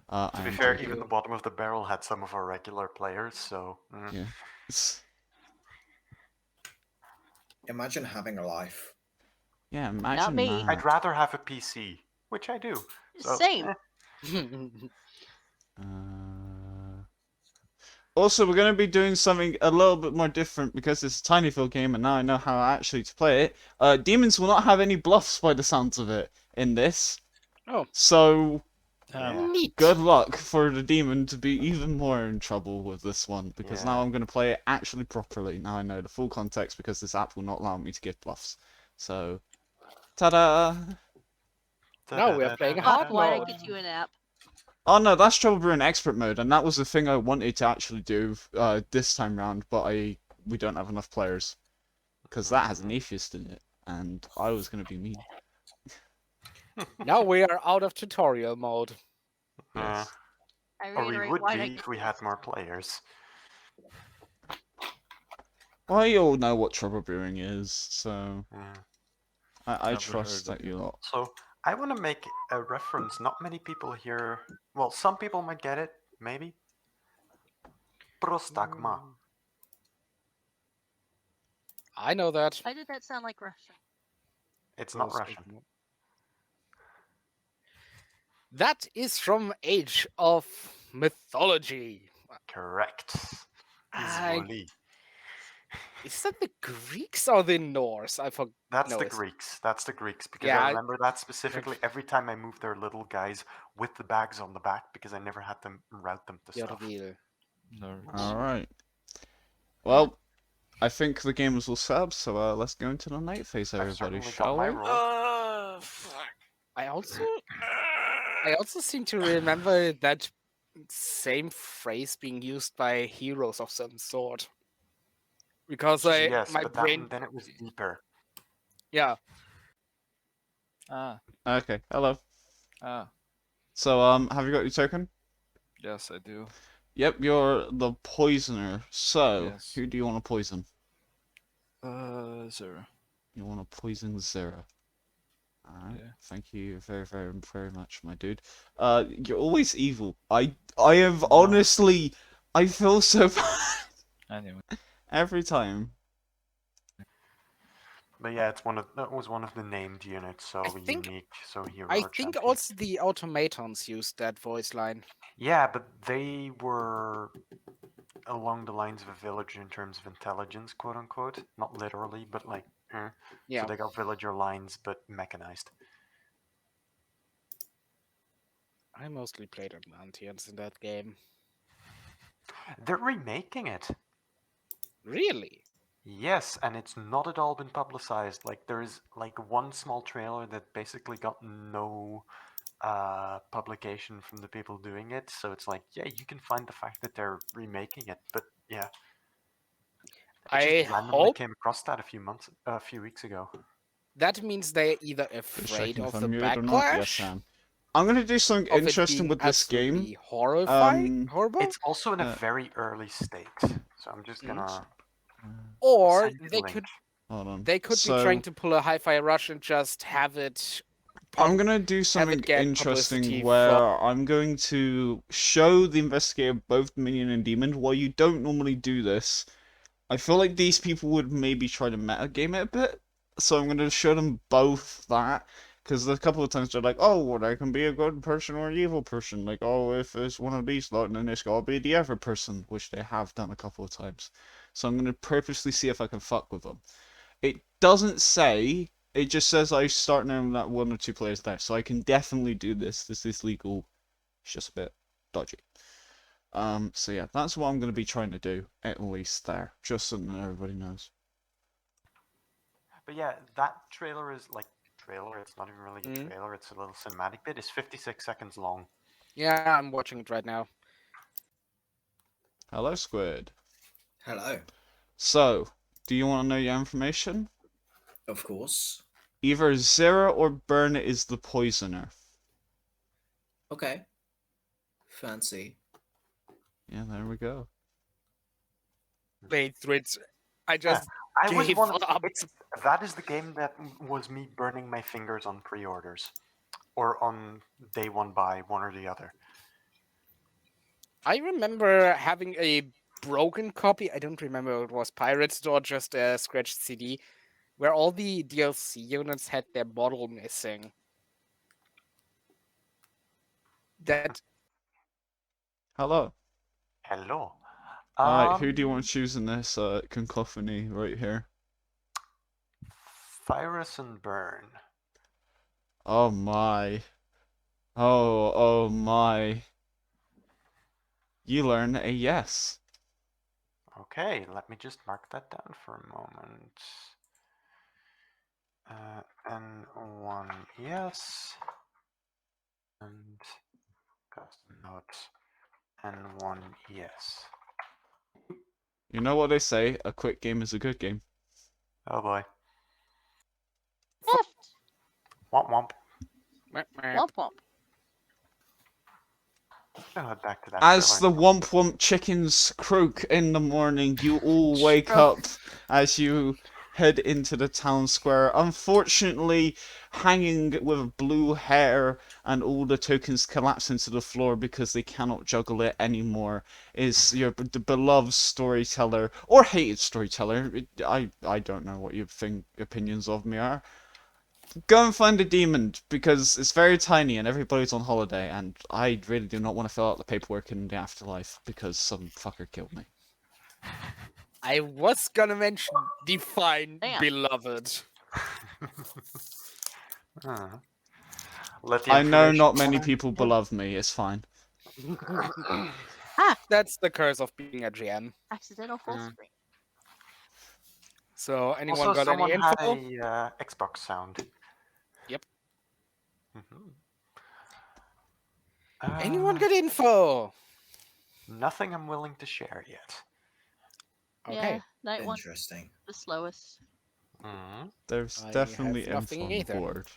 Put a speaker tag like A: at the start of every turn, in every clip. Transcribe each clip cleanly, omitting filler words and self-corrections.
A: To
B: I
A: be
B: am
A: fair,
B: joking.
A: even the bottom of the barrel had some of our regular players, so...
B: Yeah.
C: Imagine having a life.
B: Yeah, imagine
D: me.
A: I'd
B: that.
A: rather have a PC, which I do. So,
D: Same.
B: Also, we're going to be doing something a little bit more different because it's a Tinyfield game and now I know how actually to play it. Demons will not have any bluffs by the sounds of it in this.
E: Oh.
B: So,
A: Yeah.
E: Neat.
B: good luck for the demon to be even more in trouble with this one because now
A: Yeah.
B: I'm going to play it actually properly. Now I know the full context because this app will not allow me to give bluffs. So, ta-da!
E: Now we are playing
D: Oh,
E: hard
D: why'd I
E: mode.
D: get you an app?
B: Oh no, that's Trouble Brewing Expert Mode, and that was the thing I wanted to actually do this time round, but we don't have enough players. Because that has an atheist in it, and I was going to be mean.
E: Now we are out of tutorial mode.
B: Yes.
D: I
A: Or we
D: reiterate,
A: would
D: why'd I
A: be
D: get
A: if we
D: you
A: had
D: this?
A: more players.
B: Well, you all know what Trouble Brewing is, so
A: Yeah.
B: I
F: Never
B: trust
F: heard of
B: that you lot.
A: So, I want to make a reference. Not many people here... Well, some people might get it, maybe. Prostagma.
E: I know that.
D: Why did that sound like Russian?
A: It's not Russian.
E: That is from Age of Mythology.
A: Correct.
E: I-
A: Izvoli.
E: Is that the Greeks or the Norse? I forgot.
A: That's
E: No,
A: the
E: it's-
A: Greeks. That's the Greeks. Because
E: Yeah,
A: I remember that specifically every time I moved their little guys with the bags on the back because I never had them route them to stuff.
E: Jorvil.
B: Alright. Well, I think the game is all set up, so let's go into the night phase,
A: I've
B: everybody,
A: certainly got
B: shall
A: my
B: we?
A: role.
E: I also seem to remember that same phrase being used by heroes of some sort. Because
A: Yes,
E: my
A: but
E: brain,
A: then it was deeper.
E: yeah.
F: Ah,
B: Okay, hello.
F: ah,
B: So, have you got your token?
F: yes, I do.
B: Yep, you're the poisoner. So,
F: Yes.
B: who do you want to poison?
F: Zira.
B: You want to poison Zira. Alright,
F: Yeah.
B: thank you very, very, very much, my dude. You're always evil. I have honestly, I feel so bad
F: Anyway,
B: every time.
A: But yeah, that was one of the named units, so
E: think-
A: unique, so hero.
E: I
A: or
E: think
A: champion.
E: also the automatons used that voice line.
A: Yeah, but they were along the lines of a villager in terms of intelligence, quote unquote. Not literally, but like,
E: Yeah.
A: So they got villager lines, but mechanized.
E: I mostly played Atlanteans in that game.
A: They're remaking it.
E: Really?
A: Yes, and it's not at all been publicized. Like, there's like one small trailer that basically got no publication from the people doing it. So it's like, yeah, you can find the fact that they're remaking it, but yeah.
E: I
A: just randomly
E: hope
A: came across that a few weeks ago.
E: that means they're either
B: Just
E: afraid
B: checking
E: of
B: if
E: the
B: I'm muted or not. Yes,
E: backlash,
B: Sam. I'm gonna do something
E: of it
B: interesting
E: being
B: with this game.
E: absolutely horrifying, horrible,
A: It's also in a
B: Uh,
A: very early state, so I'm just gonna.
E: or
A: send you the
E: they
A: link.
E: could
B: Hold on.
E: be trying to pull a hi-fi rush and just have it.
B: I'm gonna do something
E: get
B: interesting
E: publicity
B: where I'm going to show the investigator both minion and demon. While you don't normally do this, I feel like these people would maybe try to metagame it a bit. So I'm gonna show them both that. Because a couple of times they're like, oh, well, I can be a good person or an evil person. Like, oh, if it's one of these lot, then it's gotta be the other person, which they have done a couple of times. So I'm gonna purposely see if I can fuck with them. It doesn't say, it just says I start knowing that one or two players there. So I can definitely do this. This is legal. It's just a bit dodgy. So yeah, that's what I'm gonna be trying to do, at least there. Just so that everybody knows.
A: But yeah, that trailer is like trailer. It's not even really a
E: Mhm.
A: trailer. It's a little cinematic bit. It's 56 seconds long.
E: Yeah, I'm watching it right now.
B: Hello, Squid.
C: Hello.
B: So, do you want to know your information?
C: Of course.
B: Either Zira or Burn is the poisoner.
C: Okay. Fancy.
B: Yeah, there we go.
E: Wait, I just
A: I was
E: gave
A: one.
E: up.
A: That is the game that was me burning my fingers on pre-orders, or on day one buy, one or the other.
E: I remember having a broken copy. I don't remember if it was pirated or just a scratched CD, where all the DLC units had their model missing. That
B: Hello.
A: Hello.
B: Alright, who do you want to choose in this cacophony right here?
A: Thyrus and Burn.
B: Oh my. Oh my. You learn a yes.
A: Okay, let me just mark that down for a moment. N1 yes, and custom notes N1 yes.
B: You know what they say, a quick game is a good game.
A: Oh boy.
D: Left.
A: Womp womp.
D: Womp womp.
A: I'll head back to that
B: As
A: trailer.
B: the womp womp chickens croak in the morning, you all wake
D: Croak.
B: up as you head into the town square. Unfortunately, hanging with blue hair and all the tokens collapse into the floor because they cannot juggle it anymore is your beloved storyteller, or hated storyteller. I don't know what your opinions of me are. Go and find a demon because it's very tiny and everybody's on holiday, and I really do not want to fill out the paperwork in the afterlife because some fucker killed me.
E: I was gonna mention Define
D: Damn.
E: Beloved.
A: Hmm. Let the
B: I know
A: information
B: not many
A: stand.
B: people beloved me, it's fine.
E: That's the curse of being a GM.
D: Accidental full
A: Mm.
D: screen.
E: So anyone
A: Also,
E: got
A: someone
E: any
A: had
E: info?
A: a Xbox sound.
E: Yep.
A: Mhm.
E: Anyone
A: Uh,
E: got info?
A: Nothing I'm willing to share yet.
E: Okay.
D: Yeah, night one
C: Interesting.
D: the slowest.
A: Mhm.
B: There's
E: I
B: definitely
E: have nothing
B: info on the
E: either.
B: board.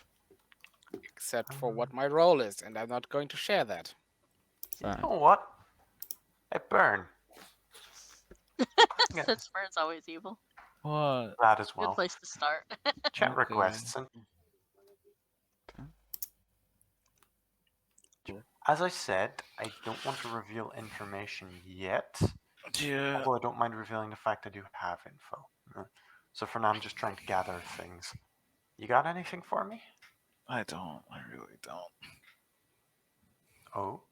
E: Except for what my role is, and I'm not going to share that.
A: You
B: Fine.
A: know what? I burn. Yeah.
D: Since Bird's always evil.
F: What?
A: That as
D: Good
A: well.
D: place to start.
A: Chat
F: Okay.
A: requests. And
B: Okay.
A: as I said, I don't want to reveal information yet.
F: Yeah.
A: Although I don't mind revealing the fact I do have info. So for now, I'm just trying to gather things. You got anything for me?
F: I don't. I really don't.
A: Oh.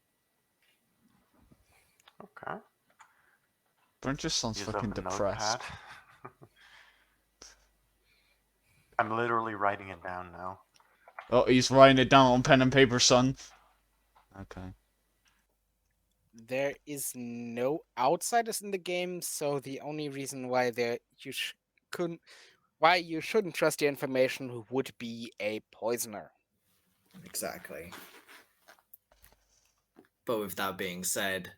A: Okay.
B: Brent just sounds
A: Use
B: fucking
A: up a
B: depressed.
A: notepad. I'm literally writing it down now.
B: Oh, he's writing it down on pen and paper, son. Okay.
E: There is no outsiders in the game, so the only reason why why you shouldn't trust the information would be a poisoner.
C: Exactly. But with that being said,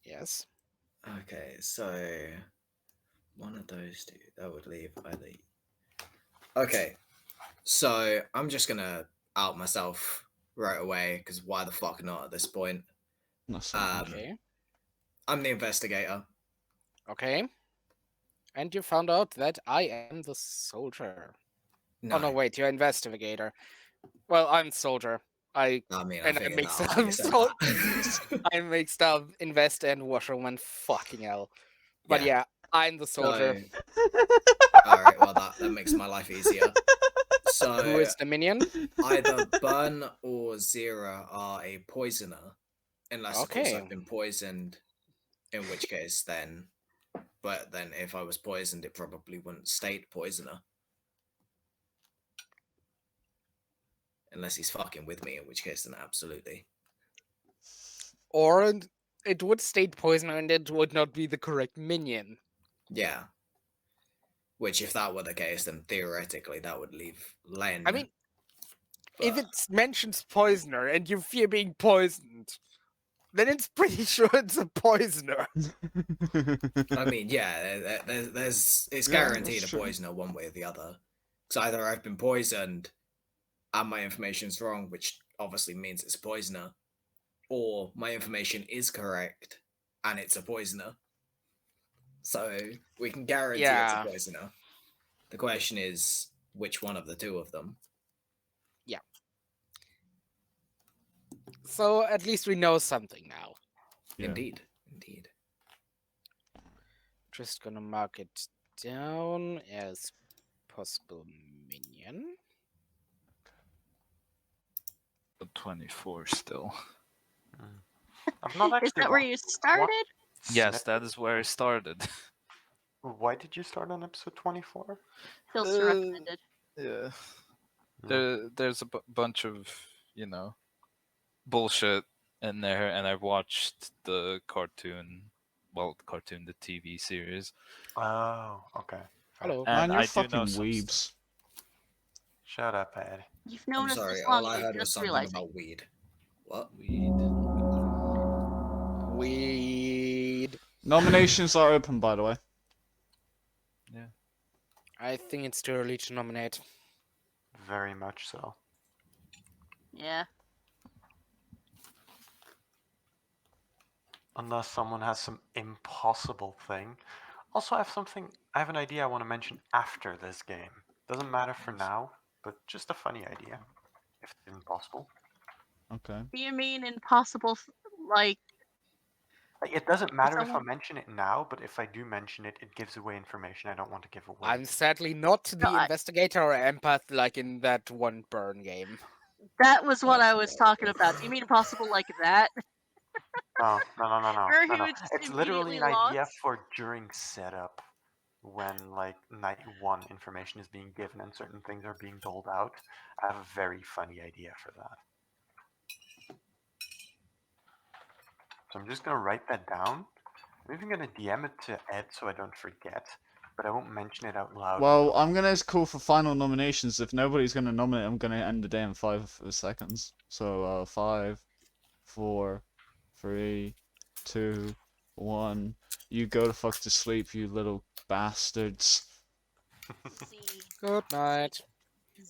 E: Yes.
C: okay, so one of those two that would leave either. Okay, so I'm just gonna out myself right away because why the fuck not at this point?
B: No, so
E: Okay.
C: I'm the investigator.
E: Okay. And you found out that I am the soldier.
C: No,
E: Oh no, wait, you're investigator. Well, I'm soldier.
C: I mean, I
E: and I
C: figured
E: mixed
C: that
E: up
C: out. You said that.
E: I mixed up invest and washerman. Fucking hell. But yeah, I'm the soldier.
C: All right, well that makes my life easier. So
E: Who is the minion?
C: either Burn or Zira are a poisoner, unless of course
E: Okay.
C: I've been poisoned. In which case, then, but then if I was poisoned, it probably wouldn't state poisoner, unless he's fucking with me. In which case, then absolutely.
E: Or it would state poisoner and it would not be the correct minion.
C: Yeah. Which, if that were the case, then theoretically that would leave Len.
E: I mean, if
C: but-
E: it mentions poisoner and you fear being poisoned, then it's pretty sure it's a poisoner.
C: I mean, yeah, there's it's
B: Yeah,
C: guaranteed
B: that's
C: a
B: true.
C: poisoner one way or the other. Because either I've been poisoned and my information's wrong, which obviously means it's a poisoner, or my information is correct and it's a poisoner. So we can guarantee it's
E: Yeah.
C: a poisoner. The question is which one of the two of them.
E: So at least we know something now.
B: Yeah.
C: Indeed. Indeed.
E: Just gonna mark it down as possible minion.
F: But 24 still.
A: I've not
D: Is
A: actually
D: that where
A: watched
D: you started?
F: Yes,
A: Snip-
F: that is where I started.
A: Why did you start on episode 24?
D: Phil's recommended.
F: Yeah.
A: No.
F: There's a bunch of, you know, bullshit in there, and I watched the cartoon, the TV series,
A: Oh, okay.
E: Hello.
F: and
B: Man, you're
F: I do know
B: fucking
F: some
B: weebs.
A: Shut up, Ed.
D: You've known
C: I'm
D: us
C: sorry,
D: this
C: all
D: long,
C: I
D: you're
C: heard was
D: just
C: something
D: realizing.
C: about weed. What?
F: weed.
E: Weed.
B: Nominations are open, by the way.
E: I think it's too early to nominate.
A: Very much so.
D: Yeah.
A: Unless someone has some impossible thing. Also, I have an idea I want to mention after this game. Doesn't matter for now, but just a funny idea. If it's even possible.
B: Okay.
D: Do you mean impossible, like,
A: Like, it doesn't matter if I
D: someone-
A: mention it now, but if I do mention it, it gives away information I don't want to give away.
E: I'm sadly not the
D: No,
E: investigator or empath like in that one Burn game.
D: that was what I was talking about. Do you mean impossible like that?
A: No.
D: Or he
A: No.
D: would just
A: It's literally an
D: immediately
A: idea
D: lost?
A: for during setup, when like night one information is being given and certain things are being doled out. I have a very funny idea for that. So I'm just gonna write that down. I'm even gonna DM it to Ed so I don't forget, but I won't mention it out loud.
B: Well, I'm gonna call for final nominations. If nobody's gonna nominate, I'm gonna end the day in 5 seconds. So, 5, 4, 3, 2, 1. You go to fuck to sleep, you little bastards.
D: Z.
E: Good night.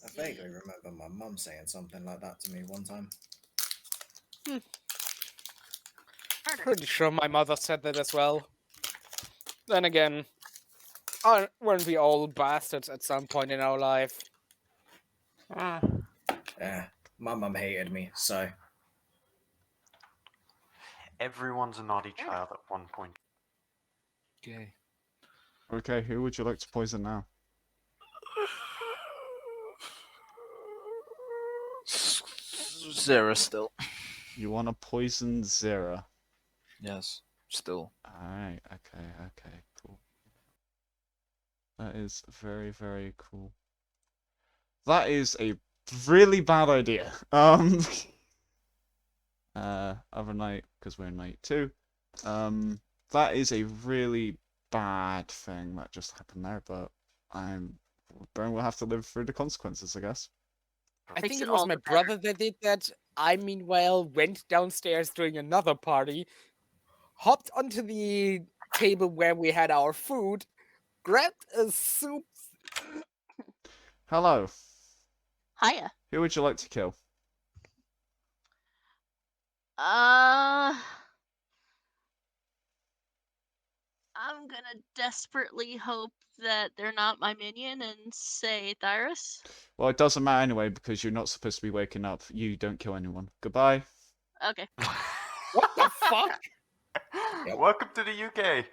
C: I vaguely remember my mum saying something like that to me one time.
E: Pretty sure my mother said that as well. Then again, weren't we all bastards at some point in our life?
A: Eh,
C: Yeah, my mum hated me, so
A: everyone's a naughty child at one point.
F: Okay.
B: Okay, who would you like to poison now?
F: Zira still.
B: You wanna poison Zira?
F: Yes, still.
B: Alright, okay, cool. That is very, very cool. That is a really bad idea. Other night, because we're in night 2. That is a really bad thing that just happened there, but Burn will have to live through the consequences, I guess.
E: I
D: Makes
E: think
D: it
E: it was
D: all
E: my
D: the better.
E: brother that did that. I, meanwhile, went downstairs during another party, hopped onto the table where we had our food, grabbed a soup.
B: Hello.
D: Hiya.
B: Who would you like to kill?
D: I'm gonna desperately hope that they're not my minion and say Thyrus.
B: Well, it doesn't matter anyway because you're not supposed to be waking up. You don't kill anyone. Goodbye.
D: Okay.
E: What the fuck?
C: Yep.
A: Welcome to the UK.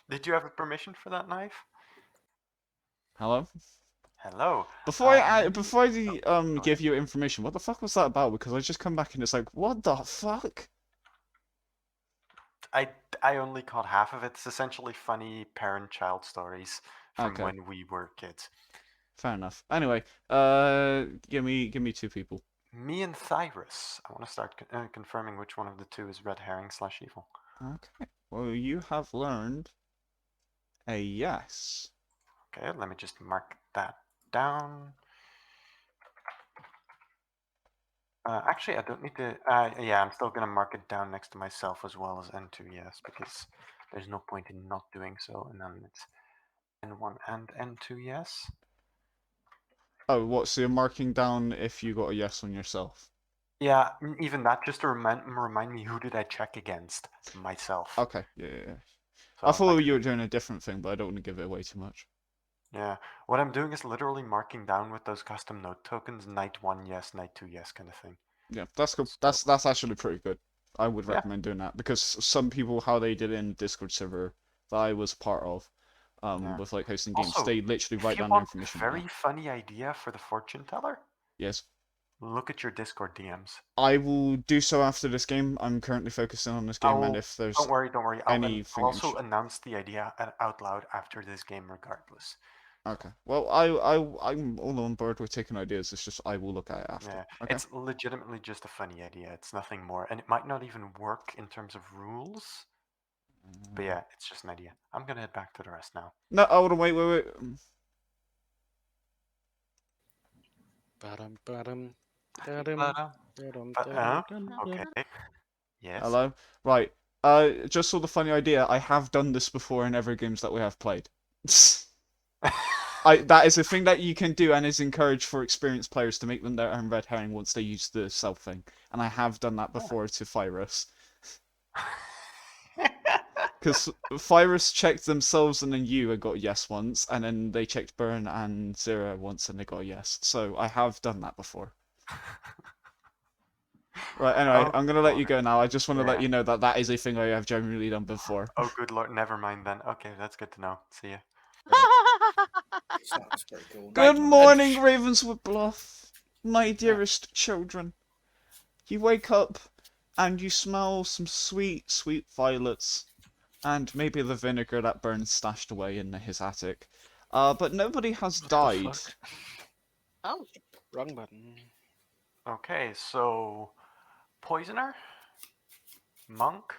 A: Did you have a permission for that knife?
B: Hello.
A: Hello.
B: Before I
A: go
B: give you information, what the fuck was that about? Because I just come back and it's like, what the fuck?
A: I only caught half of it. It's essentially funny parent-child stories from
B: Okay.
A: when we were kids.
B: Fair enough. Anyway, give me 2 people.
A: Me and Thyrus. I want to start confirming which one of the two is red herring / evil.
B: Okay. Well, you have learned a yes.
A: Okay, let me just mark that down. Actually, I don't need to. Yeah, I'm still gonna mark it down next to myself as well as N2 yes, because there's no point in not doing so. And then it's N1 and N2 yes.
B: Oh, what? So you're marking down if you got a yes on yourself?
A: Yeah, even that, just to remind me who did I check against myself.
B: Okay. Yeah.
A: So
B: I thought
A: like,
B: you were doing a different thing, but I don't want to give it away too much.
A: Yeah. What I'm doing is literally marking down with those custom note tokens, night 1 yes, night 2 yes kind of thing.
B: Yeah, that's good.
A: So,
B: That's actually pretty good. I would
A: Yeah.
B: recommend doing that because some people, how they did it in Discord server that I was part of,
A: Yeah.
B: with like hosting games,
A: Also,
B: they literally
A: if
B: write
A: you
B: down their
A: want a
B: information.
A: very funny idea for the fortune teller,
B: Yes,
A: look at your Discord DMs.
B: I will do so after this game. I'm currently focusing on this game, and
A: I'll,
B: if there's
A: don't worry. I'll
B: anything
A: also announce the idea out loud after this game, regardless.
B: okay. Well, I'm all on board with taking ideas. It's just I will look at it after.
A: Yeah,
B: Okay.
A: it's legitimately just a funny idea. It's nothing more, and it might not even work in terms of rules. But yeah, it's just an idea. I'm gonna head back to the rest now.
B: No, hold on, wait.
E: Ba-dum, ba-dum,
A: Ta-da.
E: ba-dum,
A: Okay. Yes.
B: Hello. Right. Just saw the funny idea. I have done this before in other games that we have played. That is a thing that you can do and is encouraged for experienced players to make them their own red herring once they use the self thing. And I have done that before to Thyrus. Because Thyrus checked themselves and then you and got a yes once, and then they checked Burn and Zira once and they got a yes. So I have done that before. Right, anyway,
A: Oh,
B: I'm gonna let you
A: Lord.
B: go now. I just want to let
A: Yeah.
B: you know that that is a thing I have genuinely done before.
A: Oh, good lord. Never mind then. Okay, that's good to know. See ya.
C: Sounds pretty cool.
B: Good
C: Night,
B: morning, Ravenswood Bluff, my dearest children. You wake up and you smell some sweet, sweet violets, and maybe the vinegar that Burns stashed away in his attic. But nobody has
F: What the
B: died.
F: fuck?
E: Oh, wrong button.
A: Okay, so poisoner, monk,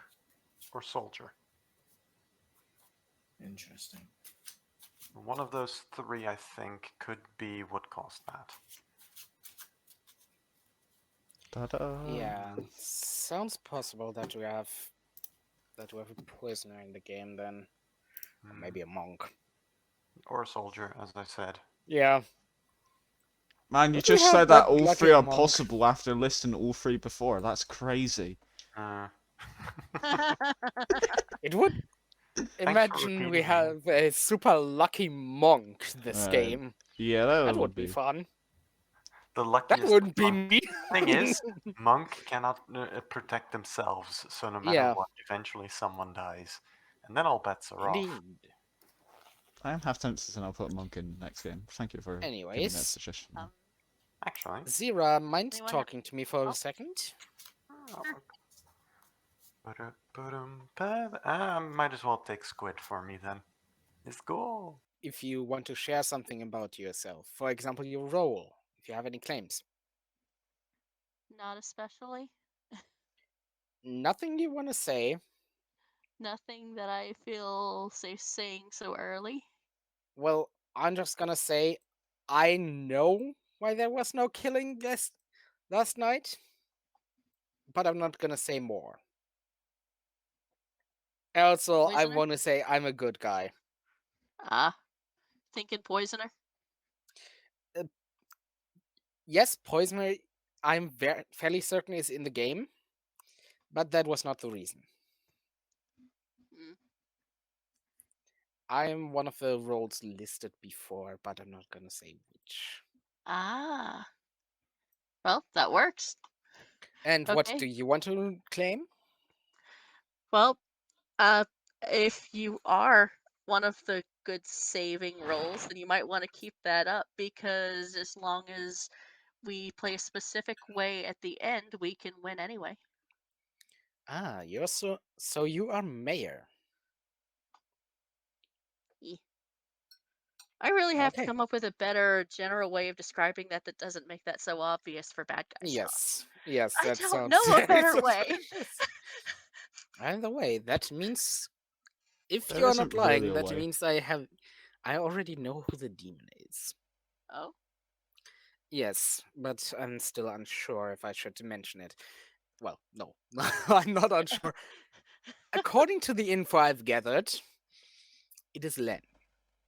A: or soldier?
C: Interesting.
A: One of those three, I think, could be what caused that.
B: Ta-da.
E: Yeah, sounds possible that we have a prisoner in the game then, or maybe a monk.
A: Or a soldier, as I said.
E: Yeah.
B: Man, you
E: If we
B: just
E: have
B: said that all
E: lucky
B: three are
E: monk.
B: possible after listing all three before. That's crazy.
E: It would.
A: for
E: Imagine we
A: repeating.
E: have a super lucky monk this
B: Uh,
E: game.
B: Yeah,
E: That would be fun.
A: The
E: That
A: luckiest
E: wouldn't be
A: monk.
E: me.
A: Thing is, monk cannot protect themselves, so no matter
E: Yeah.
A: what, eventually someone dies, and then all bets are off.
E: Indeed.
B: I am half tempted to now put Monk in next game. Thank you for giving me that
E: Anyways,
B: suggestion.
A: Actually,
E: Zira, mind
D: Anyone-
E: talking to me for
D: Oh.
E: a second?
A: Might as well take Squid for me then. Let's go.
E: If you want to share something about yourself, for example, your role, if you have any claims.
D: Not especially.
E: Nothing you want to say.
D: Nothing that I feel safe saying so early.
E: Well, I'm just gonna say, I know why there was no killing last night, but I'm not gonna say more. Also, I
D: Poisoner?
E: want to say I'm a good guy.
D: Ah, thinking poisoner.
E: Yes, Poisoner, I'm fairly certain is in the game, but that was not the reason.
D: Mm.
E: I'm one of the roles listed before, but I'm not gonna say which.
D: Ah. Well, that works.
E: And what
D: Okay.
E: do you want to claim?
D: Well, if you are one of the good saving rolls, then you might want to keep that up because as long as we play a specific way at the end, we can win anyway.
E: Ah, you're so you are mayor.
D: I really have to
E: Okay.
D: come up with a better general way of describing that that doesn't make that so obvious for bad guys.
E: Yes,
D: I
E: that
D: don't
E: sounds
D: know a
E: very
D: better way.
E: suspicious. Either way, that means if
B: There
E: you're
B: isn't
E: not lying,
B: really a
E: that
B: way.
E: means I already know who the demon is.
D: Oh,
E: Yes, but I'm still unsure if I should mention it. Well, no, I'm not unsure. According to the info I've gathered, it is Len,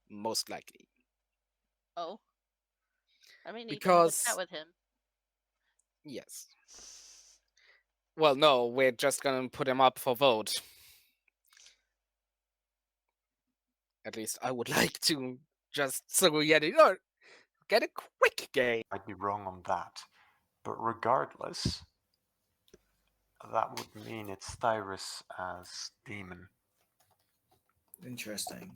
E: most likely.
D: oh. I may need to have a
E: Because
D: chat with him.
E: yes. Well, no, we're just gonna put him up for vote. At least I would like to just so we get a quick game.
A: I'd be wrong on that. But regardless, that would mean it's Thyrus as demon.
C: Interesting.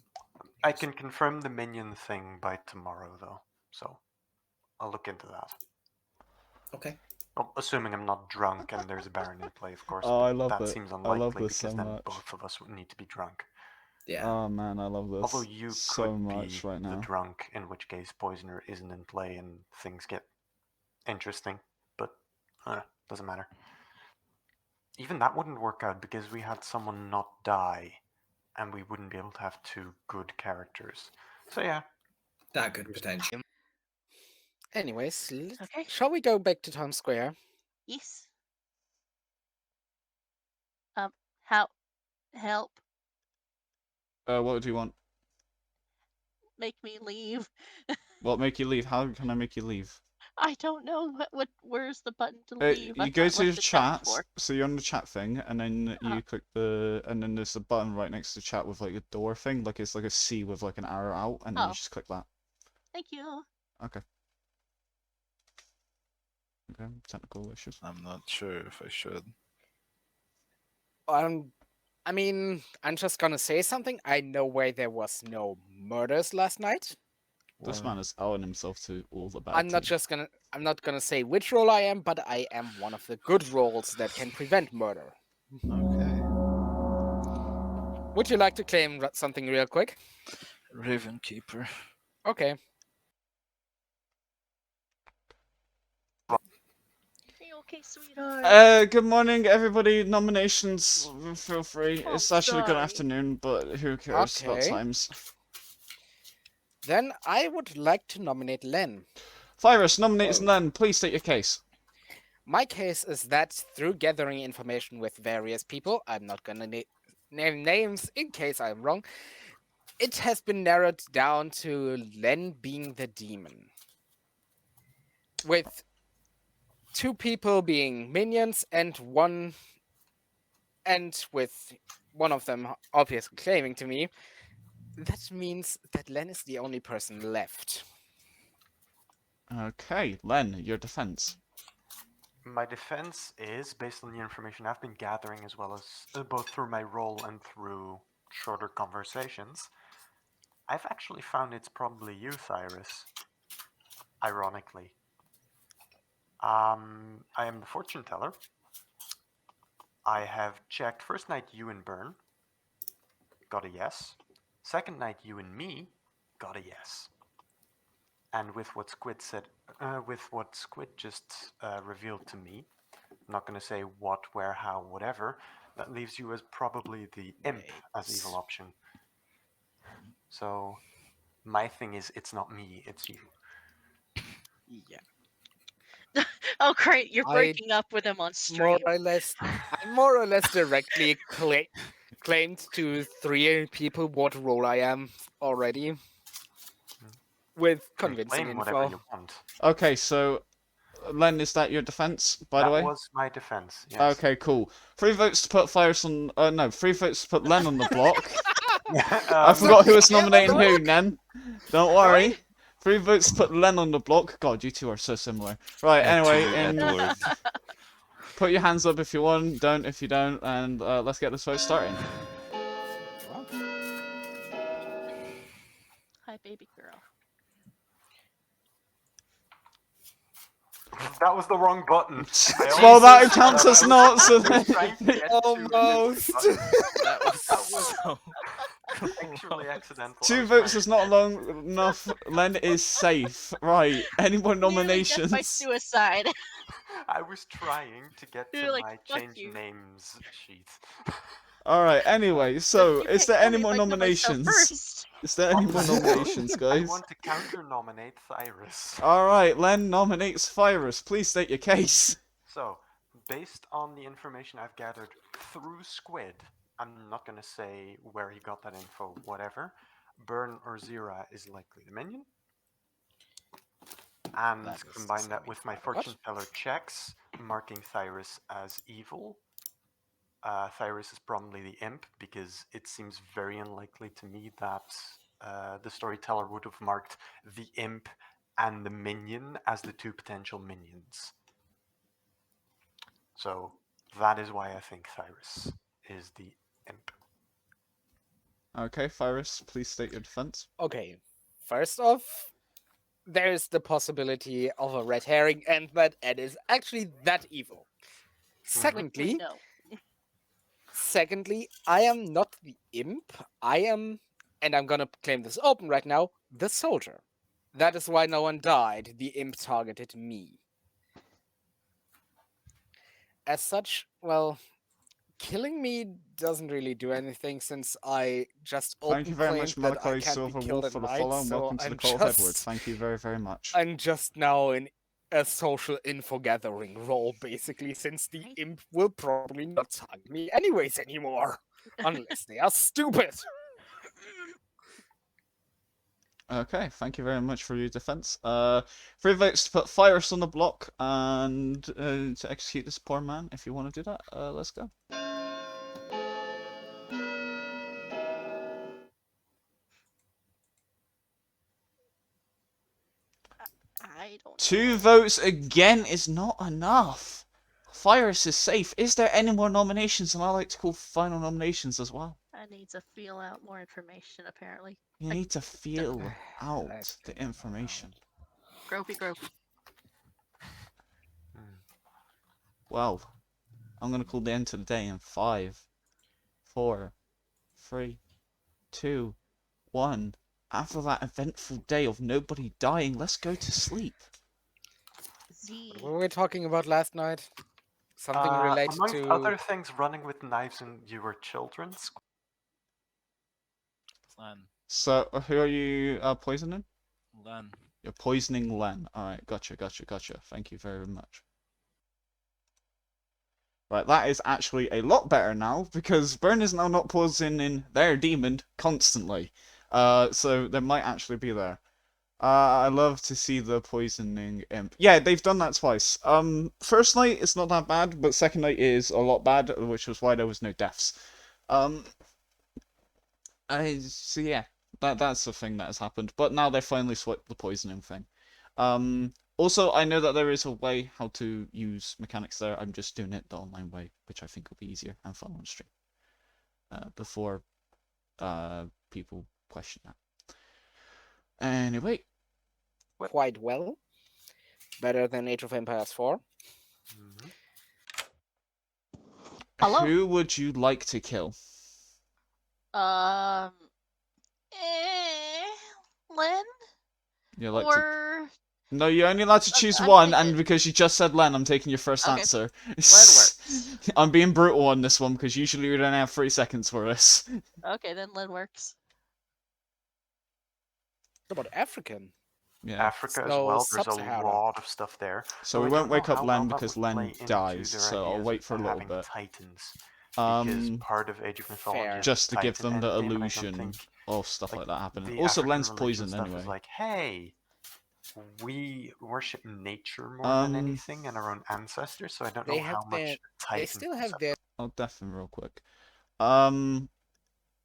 A: I can confirm the minion thing by tomorrow, though, so I'll look into that.
C: Okay.
A: Well, assuming I'm not drunk and there's a Baron in play, of course.
B: Oh, I
A: but
B: love
A: that
B: it.
A: seems
B: I
A: unlikely
B: love this
A: because
B: so
A: then
B: much.
A: both of us would need to be drunk.
C: Yeah.
B: Oh man, I love this
A: Although you
B: so
A: could
B: much
A: be
B: right
A: the
B: now.
A: drunk, in which case Poisoner isn't in play and things get interesting. But doesn't matter. Even that wouldn't work out because we had someone not die, and we wouldn't be able to have two good characters. So yeah,
C: That could potentially.
E: Anyways,
D: Okay.
E: shall we go back to Town Square?
D: Yes. Help.
B: What do you want?
D: Make me leave.
B: What make you leave? How can I make you leave?
D: I don't know where's the button to leave.
B: You
D: I've
B: go
D: not
B: to
D: left
B: the
D: the chat
B: chat,
D: before.
B: so you're on the chat thing, and then you click and then there's a button right next to chat with like a door thing, like it's like a C with like an arrow out, and then
D: Oh.
B: you just click that.
D: Thank you.
B: Okay. Okay, technical issues.
F: I'm not sure if I should.
E: I mean, I'm just gonna say something. I know where there was no murders last night.
B: This
F: Well,
B: man is outing himself to all the bad
E: I'm not gonna say which role I am, but I am one of the good roles that can prevent murder.
F: okay.
E: Would you like to claim something real quick?
F: Raven Keeper.
E: Okay.
D: Are you okay, sweetheart?
B: Good morning, everybody. Nominations, feel free.
D: Oh,
B: It's actually good
D: sorry.
B: afternoon, but who cares about
E: Okay.
B: times?
E: Then I would like to nominate Len.
B: Thyrus nominates
C: Oh.
B: Len. Please state your case.
E: My case is that through gathering information with various people, I'm not gonna name names in case I'm wrong, it has been narrowed down to Len being the demon. With two people being minions and with one of them obviously claiming to me, that means that Len is the only person left.
B: Okay, Len, your defense.
A: my defense is based on the information I've been gathering, as well as both through my role and through shorter conversations. I've actually found it's probably you, Thyrus. Ironically. I am the fortune teller. I have checked first night you and Burn. Got a yes. Second night you and me. Got a yes. And with what Squid said, with what Squid just revealed to me, I'm not going to say what, where, how, whatever. That leaves you as probably the imp as evil option. So my thing is, it's not me, it's you.
E: Yeah.
D: Oh, great! You're
E: I
D: breaking up with him on stream.
E: I more or less directly claimed to 3 people what role I am already. With
A: You can
E: convincing
A: claim whatever
E: info.
A: you want.
B: Okay, so Len, is that your defense, by the way?
A: That was my defense, yes.
B: Okay, cool. 3 votes to put Thyrus on. No, 3 votes to put Len on the block. I forgot who was nominating who, Nen. Don't worry. 3 votes to put Len on the block. God, you two are so similar. Right, anyway,
F: Edward.
B: put your hands up if you want, don't if you don't, and let's get this vote started.
D: Hi, baby girl.
A: That was the wrong button.
B: Well, that counts as not, so
A: I was trying to get to
E: Almost.
A: the
F: That was so.
A: actually accidental. I
B: 2
A: was
B: votes
A: trying-
B: is not long enough. Len is safe. Right, any more
D: Nearly death by
B: nominations?
D: suicide.
A: I was trying to get
D: You're
A: to
D: like,
A: my
D: "Fuck
A: change
D: you."
A: names sheet.
B: Alright, anyway, so
D: You
B: is
D: can't
B: there
D: kill
B: any
D: me if
B: more
D: I kill myself
B: nominations?
D: first.
B: Is there any more nominations,
A: I
B: guys?
A: want to counter nominate Thyrus.
B: Alright, Len nominates Thyrus. Please state your case.
A: So, based on the information I've gathered through Squid, I'm not going to say where he got that info, whatever. Burn or Zira is likely the minion. And
E: That is
A: combine that with my
E: what?
A: fortune teller checks, marking Thyrus as evil. Thyrus is probably the imp, because it seems very unlikely to me that the storyteller would have marked the imp and the minion as the two potential minions. So that is why I think Thyrus is the imp.
B: Okay, Thyrus, please state your defense.
E: Okay, first off, there's the possibility of a red herring, and that Ed is actually that evil.
D: Which we
E: Secondly,
D: know.
E: I am not the imp. I am, and I'm gonna claim this open right now, the soldier. That is why no one died. The imp targeted me. As such, well, killing me doesn't really do anything since I just
B: Thank you
E: open
B: very
E: claimed
B: much,
E: that I
B: Malachi
E: can't be
B: Silver
E: killed
B: Wolf,
E: at
B: for the
E: night.
B: follow, and
E: So
B: welcome to the
E: I'm
B: Call of Edward.
E: just,
B: Thank you very, very much.
E: I'm just now in a social info gathering role, basically, since the imp will probably not target me anyways anymore, unless they are stupid.
B: Okay, thank you very much for your defense. 3 votes to put Thyrus on the block and to execute this poor man. If you want to do that, let's go.
D: I don't know.
B: 2 votes again is not enough. Thyrus is safe. Is there any more nominations? And I like to call final nominations as well.
D: I need to feel out more information, apparently.
B: You need to feel out
E: Let's
B: the
E: figure it out.
B: information.
D: Gropey.
B: Well, I'm gonna call the end to the day in 5, 4, 3, 2, 1. After that eventful day of nobody dying, let's go to sleep.
D: Z.
E: What were we talking about last night? Something related
A: amongst
E: to
A: other things, running with knives and you were children.
F: Len.
B: So, who are you poisoning?
F: Len.
B: You're poisoning Len. Alright, gotcha. Thank you very much. Right, that is actually a lot better now, because Burn is now not poisoning their demon constantly. So they might actually be there. I love to see the poisoning imp. Yeah, they've done that twice. First night it's not that bad, but second night is a lot bad, which was why there was no deaths. So yeah, that's the thing that has happened. But now they finally swapped the poisoning thing. Also, I know that there is a way how to use mechanics there. I'm just doing it the online way, which I think will be easier and fun on stream. Before people question that. Anyway.
E: quite well. Better than Age of Empires 4.
A: Mm-hmm.
D: Hello?
B: Who would you like to kill?
D: Len?
B: You like to...
D: Or
B: No, you're only allowed to choose
D: I'm
B: one,
D: thinking-
B: and because you just said Len, I'm taking your first
D: Okay.
B: answer.
D: works.
B: I'm being brutal on this one, because usually we only have 3 seconds for this.
D: Okay, then Len works.
E: What about African?
B: Yeah.
A: Africa as
E: No,
A: well. There's a
E: Sub-Sahara.
A: lot of stuff there.
B: So
A: Though
B: we
A: I
B: won't
A: don't know
B: wake up
A: how
B: Len
A: well that
B: because
A: would
B: Len
A: play into
B: dies,
A: their
B: so I'll
A: ideas
B: wait for a little
A: having
B: bit.
A: Titans, because part of Age of Mythology
E: fair.
A: is
B: Just to give
A: Titan
B: them the
A: endgame, and I don't
B: illusion
A: think
B: of stuff
A: like,
B: like that happening.
A: the
B: Also,
A: African
B: Len's
A: religion
B: poisoned
A: stuff
B: anyway.
A: is like, hey, we worship nature more than anything and our own ancestors, so I don't
E: They
A: know
E: have
A: how much
E: their-
A: Titan.
E: They still have their
B: I'll def him real quick.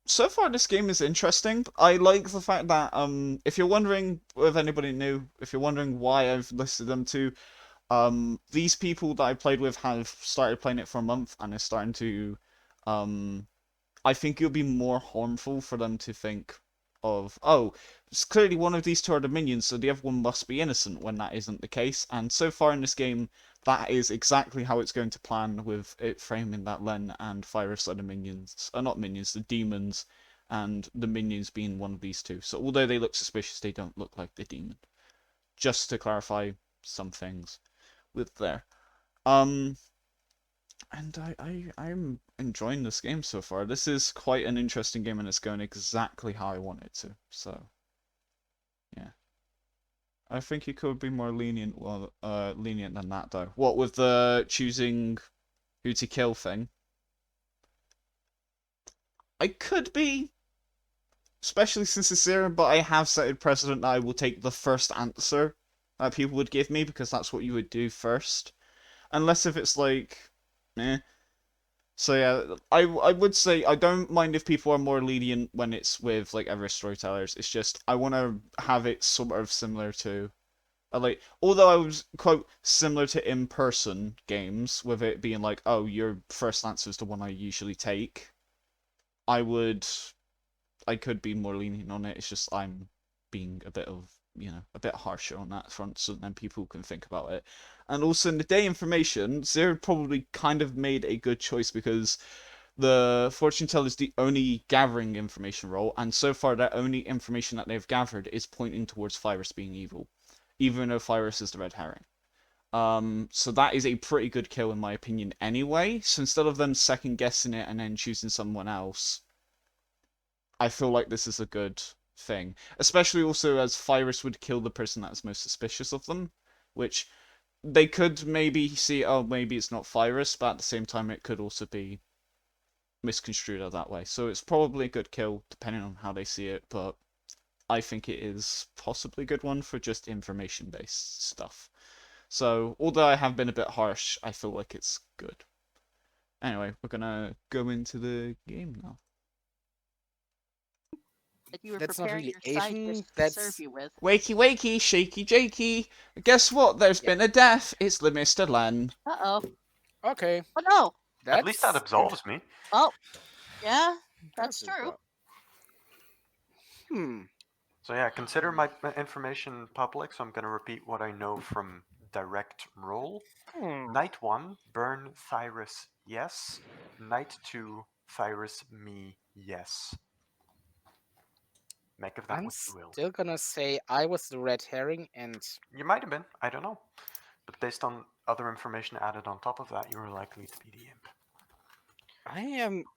B: So far this game is interesting. I like the fact that if you're wondering, if anybody knew, if you're wondering why I've listed them to, these people that I played with have started playing it for a month and is starting to I think it would be more harmful for them to think of, oh, it's clearly one of these two are the minions, so the other one must be innocent, when that isn't the case. And so far in this game, that is exactly how it's going to plan, with it framing that Len and Thyrus are the minions. Not minions, the demons, and the minions being one of these two. So although they look suspicious, they don't look like the demon. Just to clarify some things with there. And I'm enjoying this game so far. This is quite an interesting game, and it's going exactly how I want it to. So, yeah. I think you could be more lenient, lenient than that, though. What with the choosing who to kill thing? I could be, especially since it's Zira, but I have set a precedent that I will take the first answer that people would give me, because that's what you would do first. Unless if it's like, eh. So yeah, I would say I don't mind if people are more lenient when it's with like other storytellers. It's just I want to have it sort of similar to, like, although I was quote similar to in-person games with it being like, oh, your first answer is the one I usually take. I would, I could be more lenient on it. It's just I'm being a bit of, a bit harsher on that front, so then people can think about it. And also in the day information, Zira probably kind of made a good choice because the fortune teller is the only gathering information role, and so far that only information that they've gathered is pointing towards Thyrus being evil, even though Thyrus is the red herring. So that is a pretty good kill in my opinion anyway. So instead of them second guessing it and then choosing someone else, I feel like this is a good thing. Especially also as Thyrus would kill the person that's most suspicious of them, which they could maybe see, oh, maybe it's not Thyrus, but at the same time it could also be misconstrued that way. So it's probably a good kill depending on how they see it, but I think it is possibly a good one for just information-based stuff. So although I have been a bit harsh, I feel like it's good. Anyway, we're gonna go into the game now.
D: That you were
E: That's not
D: preparing
E: really
D: your side
E: Asian,
D: dish to
E: that's-
D: serve you with.
B: Wakey wakey, shaky jakey. Guess what? There's
E: Yeah.
B: been a death. It's the Mr. Len.
D: Uh-oh.
E: Okay.
D: Oh, no.
A: At least that
E: That's
A: absolves me.
D: Oh, yeah, that's
E: good.
D: true.
A: So yeah, consider my information public, so I'm going to repeat what I know from direct roll. Night 1, burn Thyrus, yes. Night 2, Thyrus, me, yes. Make of that
E: I'm
A: what you will.
E: still gonna say I was the red herring, and
A: You might have been, I don't know. But based on other information added on top of that, you were likely to be the imp.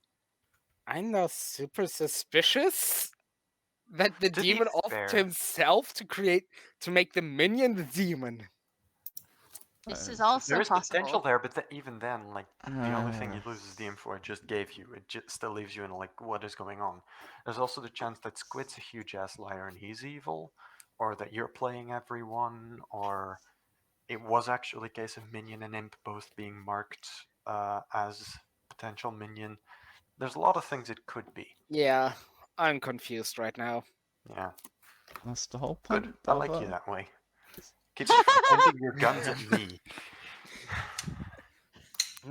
E: I'm now super suspicious that the
A: To be
E: demon offed
A: fair-
E: himself to make the minion the demon.
D: This is also
A: There is
D: possible.
A: potential there, but even then, like, the only thing you lose is the info I just gave you. It still leaves you in, like, what is going on? There's also the chance that Squid's a huge-ass liar and he's evil, or that you're playing everyone, or it was actually a case of minion and imp both being marked as potential minion. There's a lot of things it could be.
E: Yeah, I'm confused right now.
A: Yeah.
B: That's the whole point.
A: Good. I like you that way. Keep pointing your guns at me.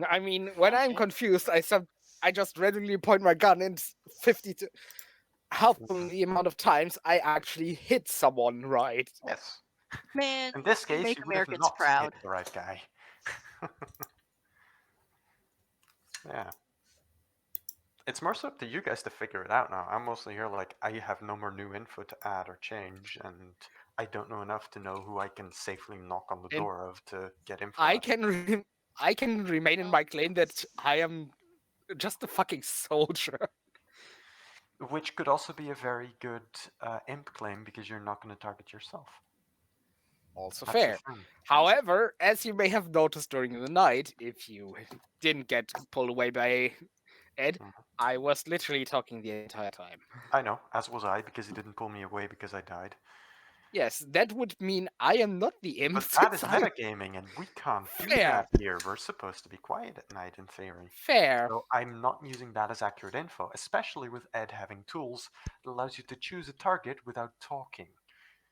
E: I mean, when I'm
D: Okay.
E: confused, I just randomly point my gun and 50 to half the amount of times I actually hit someone right.
A: Yes.
D: Man,
A: In this
D: you
A: case,
D: make
A: you would have
D: Americans
A: not
D: proud.
A: hit the right guy. Yeah. It's more so up to you guys to figure it out now. I'm mostly here like, I have no more new info to add or change, and I don't know enough to know who I can safely knock on the
E: And
A: door of to get info.
E: I
A: out.
E: can remain in my claim that I am just a fucking soldier.
A: Which could also be a very good imp claim because you're not going to target yourself.
E: Also
A: That's the
E: fair.
A: thing.
E: However, as you may have noticed during the night, if you didn't get pulled away by Ed, I was literally talking the entire time.
A: I know, as was I, because he didn't pull me away because I died.
E: Yes, that would mean I am not the imp.
A: But that is
E: since I'm
A: metagaming, and we can't do
E: Fair.
A: that here. We're supposed to be quiet at night, in theory.
E: fair.
A: So I'm not using that as accurate info, especially with Ed having tools that allows you to choose a target without talking.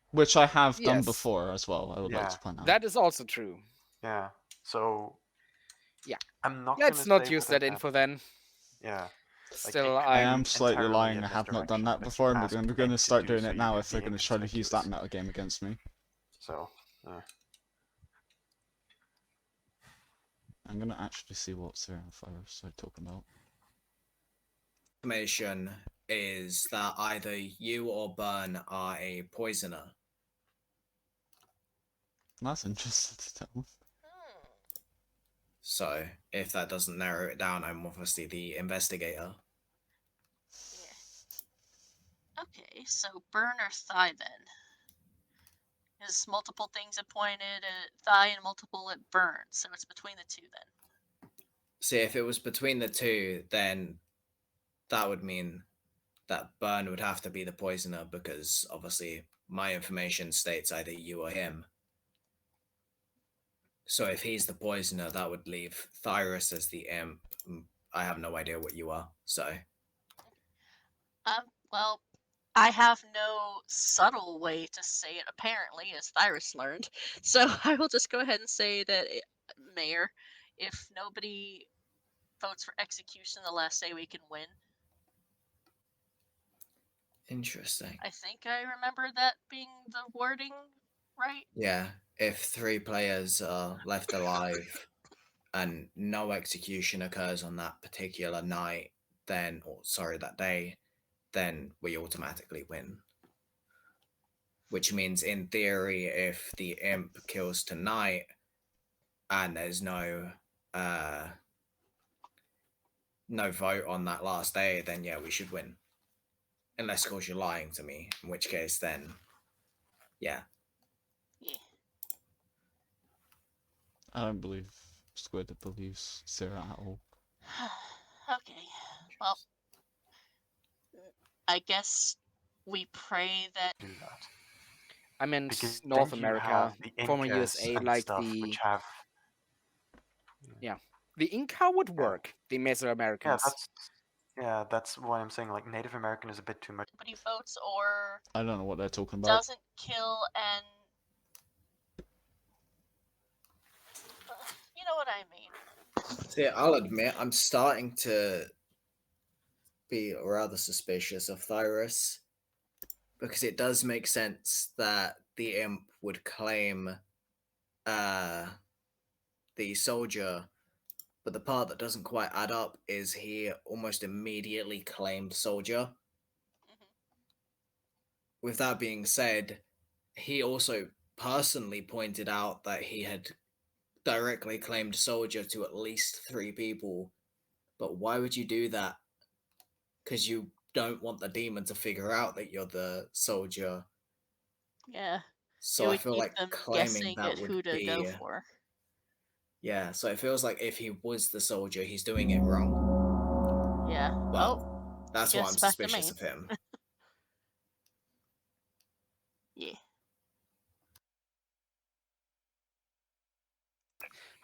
B: Which I have done
E: Yes.
B: before as well, I would like
A: Yeah.
B: to point out.
E: That is also true.
A: Yeah. So
E: Yeah.
A: I'm not.
E: Let's
A: gonna
E: not
A: say
E: use
A: whether
E: that info then.
A: Yeah.
E: Still,
A: it could
B: I
A: be
B: am
E: I'm
B: slightly
A: entirely
B: lying,
A: a
B: I have not done
A: misdirection
B: that
A: that
B: before,
A: you
B: and
A: asked
B: we're
A: Ed
B: going to
A: to
B: start
A: do,
B: doing
A: so
B: it
A: you
B: now
A: were
B: if they're going
A: being
B: to try to use that
A: inconspicuous.
B: metagame against me.
A: So.
B: I'm going to actually see what Zira and Thyrus are talking about.
C: Information is that either you or Burn are a poisoner.
B: That's interesting to tell.
C: So if that doesn't narrow it down, I'm obviously the investigator.
D: Yeah. Okay, so burn or thigh then? There's multiple things that pointed at thigh and multiple at burn, so it's between the two then.
C: See, if it was between the two, then that would mean that Burn would have to be the poisoner because obviously my information states either you or him. So if he's the poisoner, that would leave Thyrus as the imp, I have no idea what you are. So
D: Well, I have no subtle way to say it, apparently, as Thyrus learned. So I will just go ahead and say that, Mayor, if nobody votes for execution the last day, we can win.
C: interesting.
D: I think I remember that being the wording, right?
C: Yeah, if 3 players are left alive and no execution occurs on that particular night, then, or sorry, that day, then we automatically win. Which means, in theory, if the imp kills tonight and there's no vote on that last day, then yeah, we should win. Unless, of course, you're lying to me, in which case, then yeah.
D: Yeah.
B: I don't believe Squid believes Zira at all.
D: Okay. Well, I guess we pray that.
A: Do that.
E: I meant
A: Because
E: North
A: then you
E: America,
A: have the
E: former
A: Incas
E: USA,
A: and
E: like
A: stuff,
E: the
A: which have
E: the Inca would work. The Mesoamericans.
A: that's why I'm saying like Native American is a bit too much.
D: Nobody votes or
B: I don't know what they're talking about.
D: doesn't kill and. You know what I mean.
C: See, I'll admit, I'm starting to be rather suspicious of Thyrus because it does make sense that the imp would claim the soldier, but the part that doesn't quite add up is he almost immediately claimed soldier.
D: Mhm.
C: With that being said, he also personally pointed out that he had directly claimed soldier to at least 3 people. But why would you do that? Because you don't want the demon to figure out that you're the soldier.
D: Yeah.
C: So
D: It
C: I
D: would
C: feel
D: keep
C: like
D: them
C: claiming
D: guessing
C: that
D: at
C: would
D: who to
C: be
D: go for.
C: yeah. So it feels like if he was the soldier, he's doing it wrong.
D: Yeah.
C: But
D: Oh,
C: that's why
D: guess
C: I'm
D: back to
C: suspicious
D: me.
C: of him.
D: Yeah.